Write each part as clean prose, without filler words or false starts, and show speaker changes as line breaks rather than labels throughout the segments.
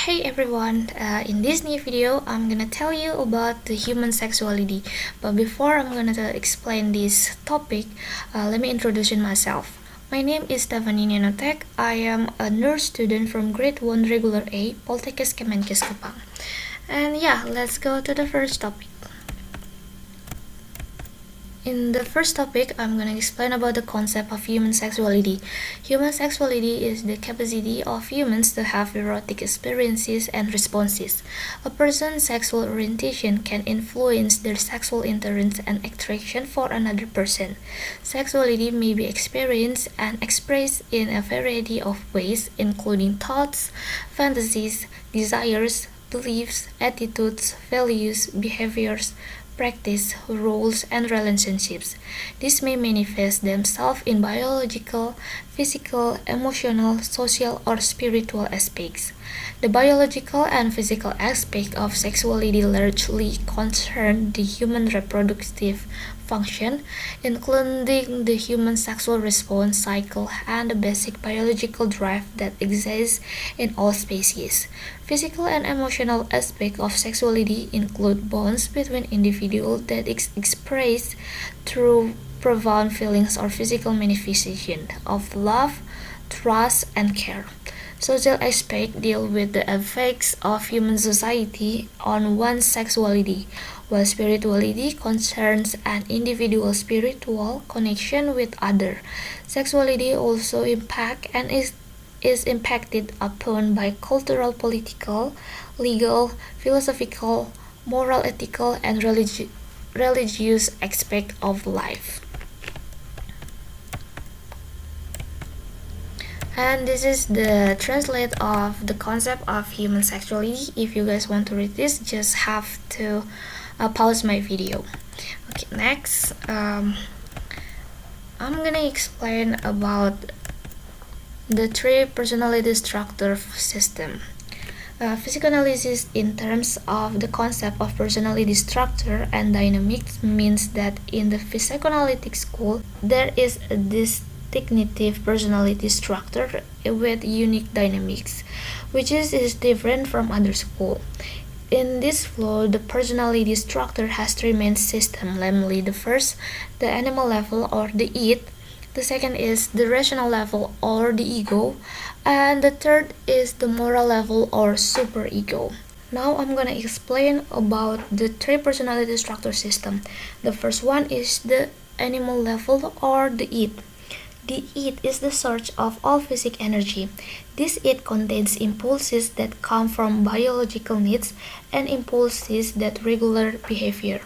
Hey everyone, in this new video I'm gonna tell you about the human sexuality. But before I'm gonna explain this topic, let me introduce myself. My name is Stephanie Nenotek. I am a nurse student from grade 1 Reguler A, Poltekkes Kemenkes Kupang. And yeah, let's go to the first topic. In the first topic, I'm going to explain about the concept of human sexuality. Human sexuality is the capacity of humans to have erotic experiences and responses. A person's sexual orientation can influence their sexual interest and attraction for another person. Sexuality may be experienced and expressed in a variety of ways, including thoughts, fantasies, desires, beliefs, attitudes, values, behaviors, practice, roles, and relationships. These may manifest themselves in biological, physical, emotional, social, or spiritual aspects. The biological and physical aspect of sexuality largely concern the human reproductive function, including the human sexual response cycle and the basic biological drive that exists in all species. Physical and emotional aspects of sexuality include bonds between individuals that express through profound feelings or physical manifestation of love, trust, and care. Social aspects deal with the effects of human society on one's sexuality, while spirituality concerns an individual's spiritual connection with others. Sexuality also impacts and is impacted upon by cultural, political, legal, philosophical, moral, ethical, and religious aspects of life. And this is the translate of the concept of human sexuality. If you guys want to read this, just have to pause my video. Okay, next, I'm gonna explain about the three personality structure system. Psychoanalysis in terms of the concept of personality structure and dynamics means that in the psychoanalytic school, there is a distinctive personality structure with unique dynamics, which is different from other schools. In this flow, the personality structure has three main systems, namely the first, the animal level or the id, the second is the rational level or the ego, and the third is the moral level or superego. Now I'm gonna explain about the three personality structure system. The first one is the animal level or the id. The id is the source of all physical energy. This id contains impulses that come from biological needs and impulses that regulate behavior.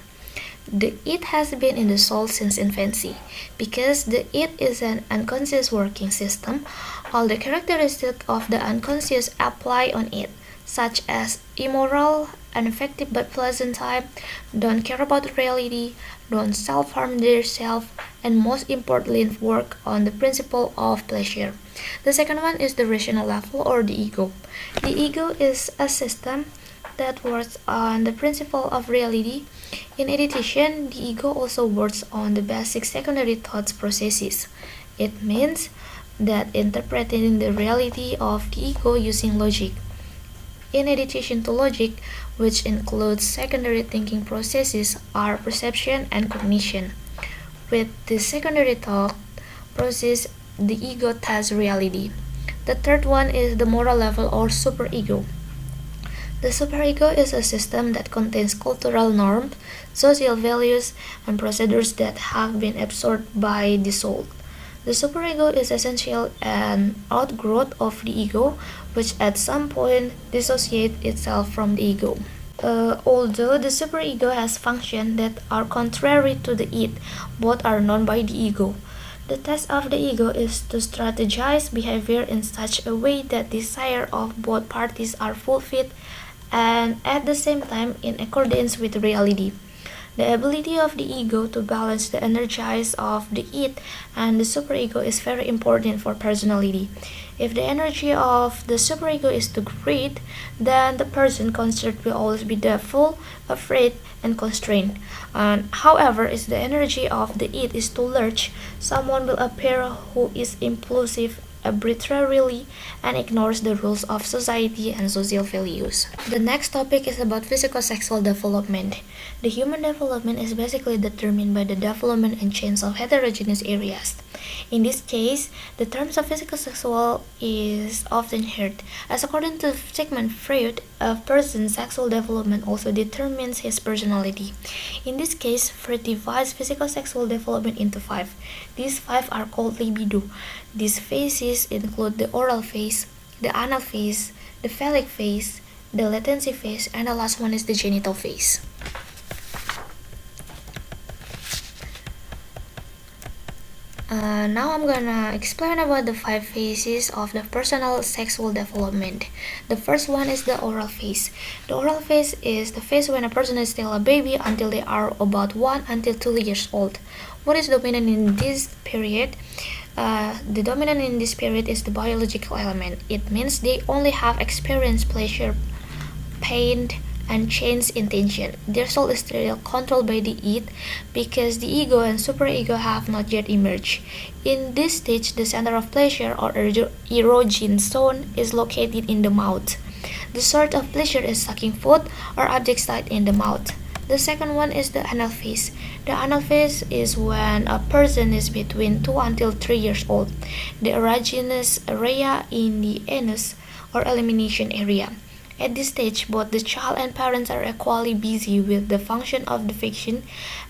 The id has been in the soul since infancy. Because the id is an unconscious working system, all the characteristics of the unconscious apply on it, such as immoral, unaffected by pleasant time, don't care about reality, don't self-harm themselves, and most importantly work on the principle of pleasure. The second one is the rational level or the ego. The ego is a system that works on the principle of reality. In addition, the ego also works on the basic secondary thought processes. It means that interpreting the reality of the ego using logic. In addition to logic, which includes secondary thinking processes, are perception and cognition. With the secondary thought process, the ego tests reality. The third one is the moral level or superego. The superego is a system that contains cultural norms, social values, and procedures that have been absorbed by the soul. The superego is essential an outgrowth of the ego, which at some point dissociates itself from the ego. Although the superego has functions that are contrary to the id, both are known by the ego. The task of the ego is to strategize behavior in such a way that desire of both parties are fulfilled and at the same time in accordance with reality. The ability of the ego to balance the energies of the id and the superego is very important for personality. If the energy of the superego is too great, then the person concerned will always be doubtful, afraid, and constrained. However, if the energy of the id is too large, someone will appear who is impulsive arbitrarily and ignores the rules of society and social values. The next topic is about physical sexual development. The human development is basically determined by the development and change of heterogeneous areas. In this case, the terms of physical sexual is often heard, as according to Sigmund Freud, a person's sexual development also determines his personality. In this case, Freud divides physical sexual development into 5. These 5 are called libido. These phases include the oral phase, the anal phase, the phallic phase, the latency phase, and the last one is the genital phase. Now I'm gonna explain about the 5 phases of the personal sexual development. The first one is the oral phase. The oral phase is the phase when a person is still a baby until they are about 1 until 2 years old. What is dominant in this period? The dominant in this period is the biological element. It means they only have experienced pleasure, pain, and change intention. Their soul is still controlled by the id because the ego and superego have not yet emerged. In this stage, the center of pleasure or erogen zone is located in the mouth. The source of pleasure is sucking food or objects tied in the mouth. The second one is the anal phase. The anal phase is when a person is between 2 until 3 years old. The erogenous area in the anus or elimination area. At this stage, both the child and parents are equally busy with the function of the fiction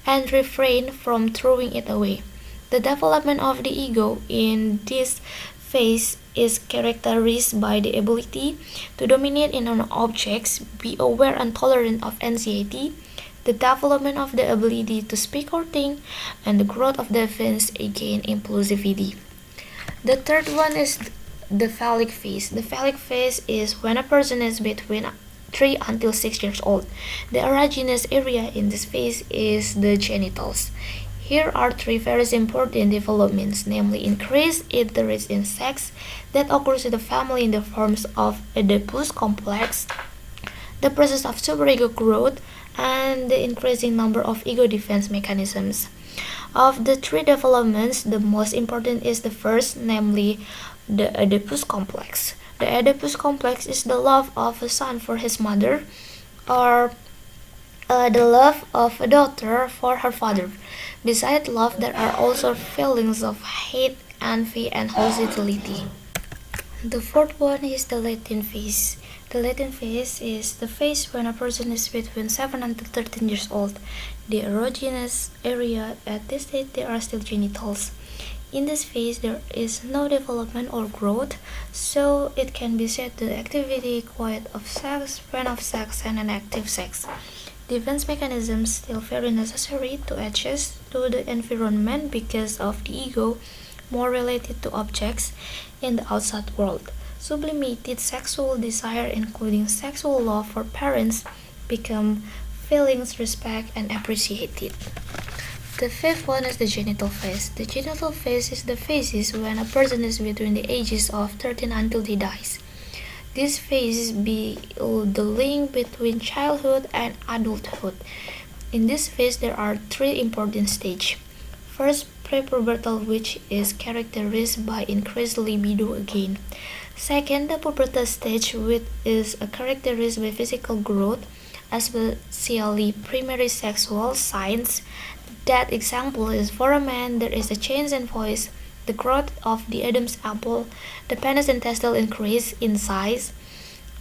and refrain from throwing it away. The development of the ego in this phase is characterized by the ability to dominate in on objects, be aware and tolerant of anxiety, the development of the ability to speak or think, and the growth of defense against impulsivity. The third one is the phallic phase. The phallic phase is when a person is between 3 until 6 years old. The erogenous area in this phase is the genitals. Here are 3 very important developments, namely increased interest in sex that occurs in the family in the forms of Oedipus complex, the process of superego growth, and the increasing number of ego defense mechanisms. Of the 3 developments, the most important is the first, namely the Oedipus complex. The Oedipus complex is the love of a son for his mother, or the love of a daughter for her father. Besides love, there are also feelings of hate, envy, and hostility. The fourth one is the latent phase. The latent phase is the phase when a person is between 7 until 13 years old. The erogenous area at this stage, there are still genitals. In this phase, there is no development or growth, so it can be said the activity quiet of sex, friend of sex, and an active sex. Defense mechanisms still very necessary to adjust to the environment because of the ego more related to objects in the outside world. Sublimated sexual desire, including sexual love for parents, become feelings, respect, and appreciated. The fifth one is the genital phase. The genital phase is the phase when a person is between the ages of 13 until he dies. This phase be the link between childhood and adulthood. In this phase, there are 3 important stages. First, prepubertal, which is characterized by increased libido again. Second, the pubertal stage, which is characterized by physical growth, especially primary sexual signs. That example is for a man, there is a change in voice, the growth of the Adam's apple, the penis and testicles increase in size,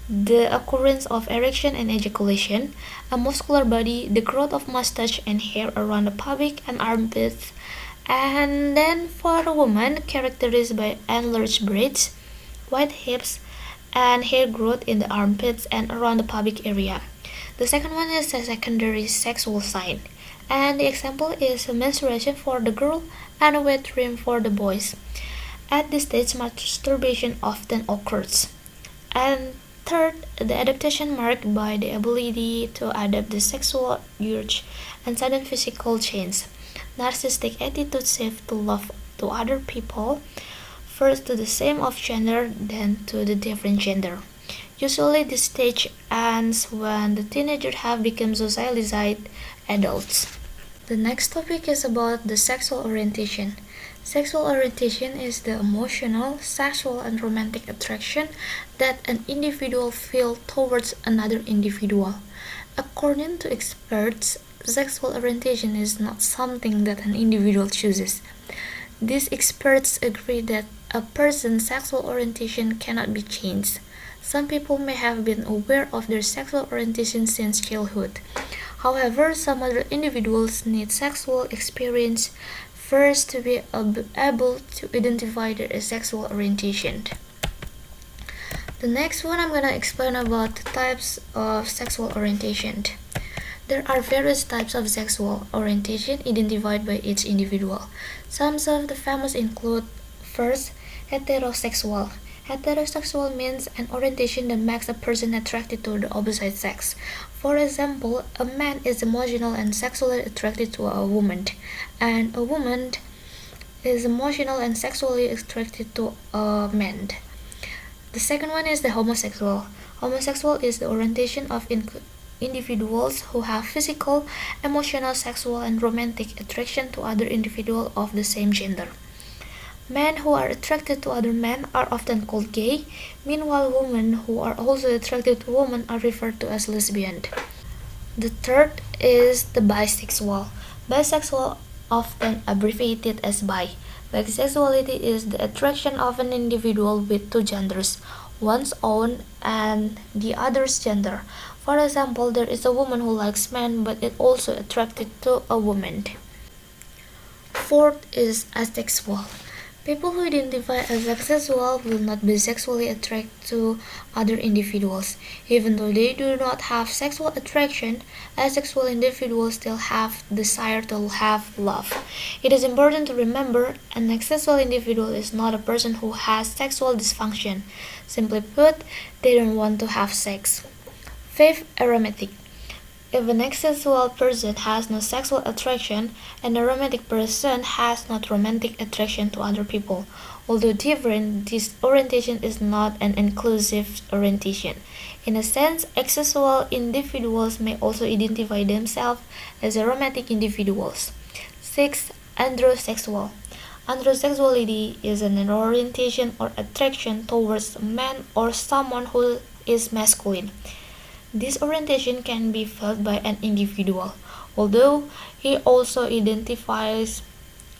the occurrence of erection and ejaculation, a muscular body, the growth of mustache and hair around the pubic and armpits, and then for a woman, characterized by enlarged breasts, white hips, and hair growth in the armpits and around the pubic area. The second one is a secondary sexual sign, and the example is a menstruation for the girl and a wet dream for the boys. At this stage, masturbation often occurs. And third, the adaptation marked by the ability to adapt the sexual urge and sudden physical change. Narcissistic attitude shift to love to other people, first to the same of gender, then to the different gender. Usually this stage ends when the teenagers have become socialized adults. The next topic is about the sexual orientation. Sexual orientation is the emotional, sexual, and romantic attraction that an individual feels towards another individual. According to experts, sexual orientation is not something that an individual chooses. These experts agree that a person's sexual orientation cannot be changed. Some people may have been aware of their sexual orientation since childhood. However, some other individuals need sexual experience first to be able to identify their sexual orientation. The next one I'm gonna explain about the types of sexual orientation. There are various types of sexual orientation identified by each individual. Some of the famous include: first, heterosexual. Heterosexual means an orientation that makes a person attracted to the opposite sex. For example, a man is emotional and sexually attracted to a woman, and a woman is emotional and sexually attracted to a man. The second one is the homosexual. Homosexual is the orientation of individuals who have physical, emotional, sexual, and romantic attraction to other individuals of the same gender. Men who are attracted to other men are often called gay, meanwhile women who are also attracted to women are referred to as lesbian. The third is the bisexual. Bisexual, often abbreviated as bi. Bisexuality is the attraction of an individual with two genders, one's own and the other's gender. For example, there is a woman who likes men but is also attracted to a woman. Fourth is asexual. People who identify as asexual will not be sexually attracted to other individuals. Even though they do not have sexual attraction, asexual individuals still have desire to have love. It is important to remember an asexual individual is not a person who has sexual dysfunction. Simply put, they don't want to have sex. Fifth, aromantic. If an asexual person has no sexual attraction, an aromantic person has not romantic attraction to other people. Although different, this orientation is not an inclusive orientation. In a sense, asexual individuals may also identify themselves as aromantic individuals. 6. Androsexual. Androsexuality is an orientation or attraction towards a man or someone who is masculine. This orientation can be felt by an individual, although he also identifies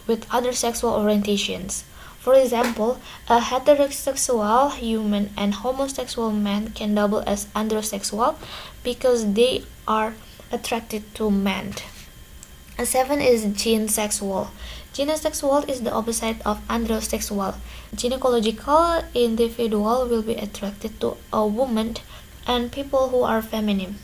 with other sexual orientations. For example, a heterosexual human and homosexual man can double as androsexual because they are attracted to men. And 7 is gynesexual. Gynesexual is the opposite of androsexual. Gynecological individual will be attracted to a woman and people who are feminine.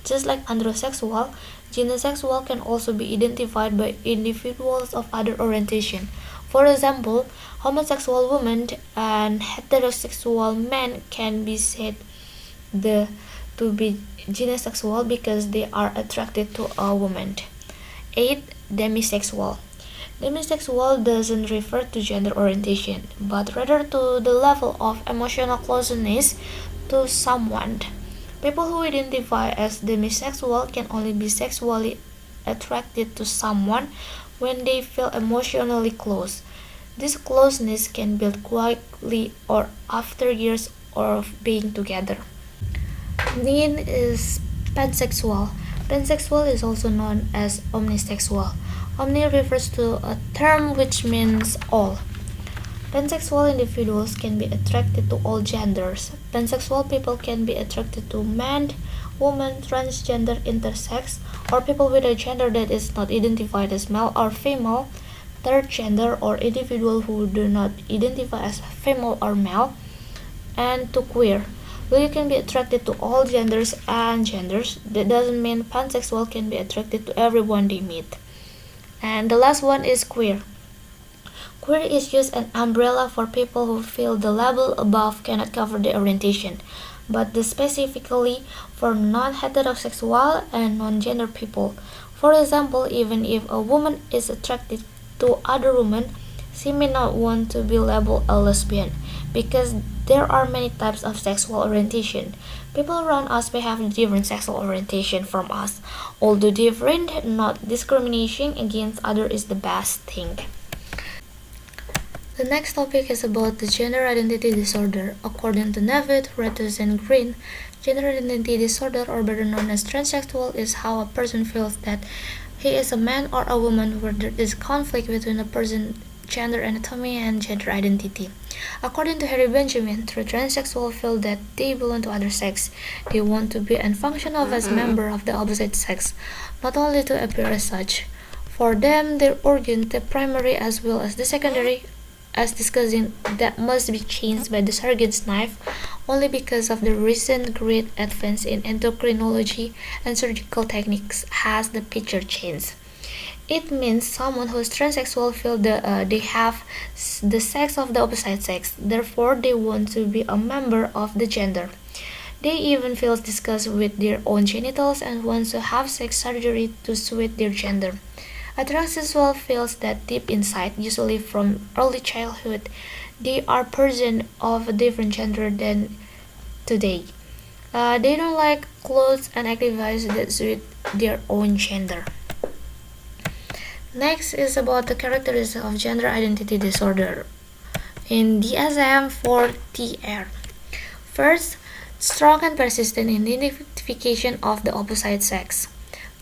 Just like androsexual, gynesexual can also be identified by individuals of other orientation. For example, homosexual women and heterosexual men can be said to be gynesexual because they are attracted to a woman. 8. Demisexual. Demisexual doesn't refer to gender orientation, but rather to the level of emotional closeness to someone. People who identify as demisexual can only be sexually attracted to someone when they feel emotionally close. This closeness can build quietly or after years of being together. 9 is pansexual. Pansexual is also known as omnisexual. Omni refers to a term which means all. Pansexual individuals can be attracted to all genders. Pansexual people can be attracted to men, women, transgender, intersex, or people with a gender that is not identified as male or female, third gender, or individual who do not identify as female or male, and to queer. Though you can be attracted to all genders and genders, that doesn't mean pansexual can be attracted to everyone they meet. And the last one is queer. Queer is just an umbrella for people who feel the label above cannot cover their orientation, but specifically for non-heterosexual and non-gender people. For example, even if a woman is attracted to other women, she may not want to be labeled a lesbian, because there are many types of sexual orientation. People around us may have different sexual orientation from us. Although different, not discrimination against others is the best thing. The next topic is about the gender identity disorder. According to Nevitt, Retus, and Green, gender identity disorder, or better known as transsexual, is how a person feels that he is a man or a woman, where there is conflict between a person's gender anatomy and gender identity. According to Harry Benjamin, true transsexuals feel that they belong to other sex. They want to be and function as member of the opposite sex, not only to appear as such. For them, their organ, the primary as well as the secondary, as discussing, that must be changed by the surgeon's knife only because of the recent great advance in endocrinology and surgical techniques has the picture changed. It means someone who is transsexual feel they have the sex of the opposite sex, therefore they want to be a member of the gender. They even feel disgust with their own genitals and want to have sex surgery to suit their gender. A transsexual feels that deep inside, usually from early childhood, they are person of a different gender than today. They don't like clothes and activities that suit their own gender. Next is about the characteristics of gender identity disorder in DSM-4-TR. First, strong and persistent identification of the opposite sex.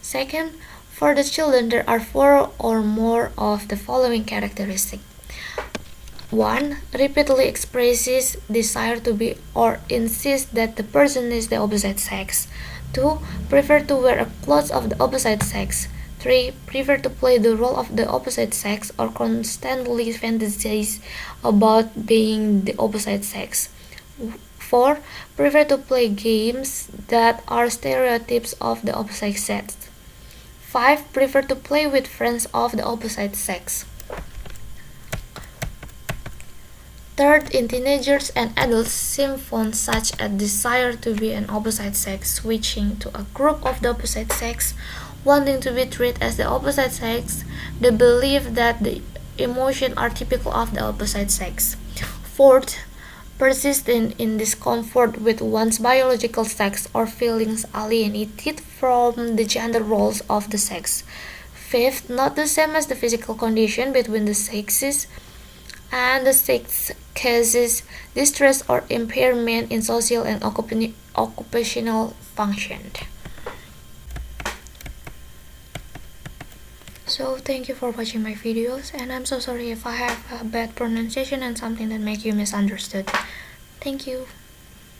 Second, for the children, there are 4 or more of the following characteristics. 1. Repeatedly expresses desire to be or insists that the person is the opposite sex. 2. Prefer to wear clothes of the opposite sex. 3. Prefer to play the role of the opposite sex or constantly fantasize about being the opposite sex. 4. Prefer to play games that are stereotypes of the opposite sex. 5. Prefer to play with friends of the opposite sex. Third, in teenagers and adults, symptoms such as desire to be an opposite sex, switching to a group of the opposite sex, wanting to be treated as the opposite sex, the belief that the emotions are typical of the opposite sex. Fourth, persistent in discomfort with one's biological sex or feelings alienated from the gender roles of the sex. Fifth, not the same as the physical condition between the sexes. And the sixth causes distress or impairment in social and occupational function. So thank you for watching my videos, and I'm so sorry if I have a bad pronunciation and something that make you misunderstood. Thank you.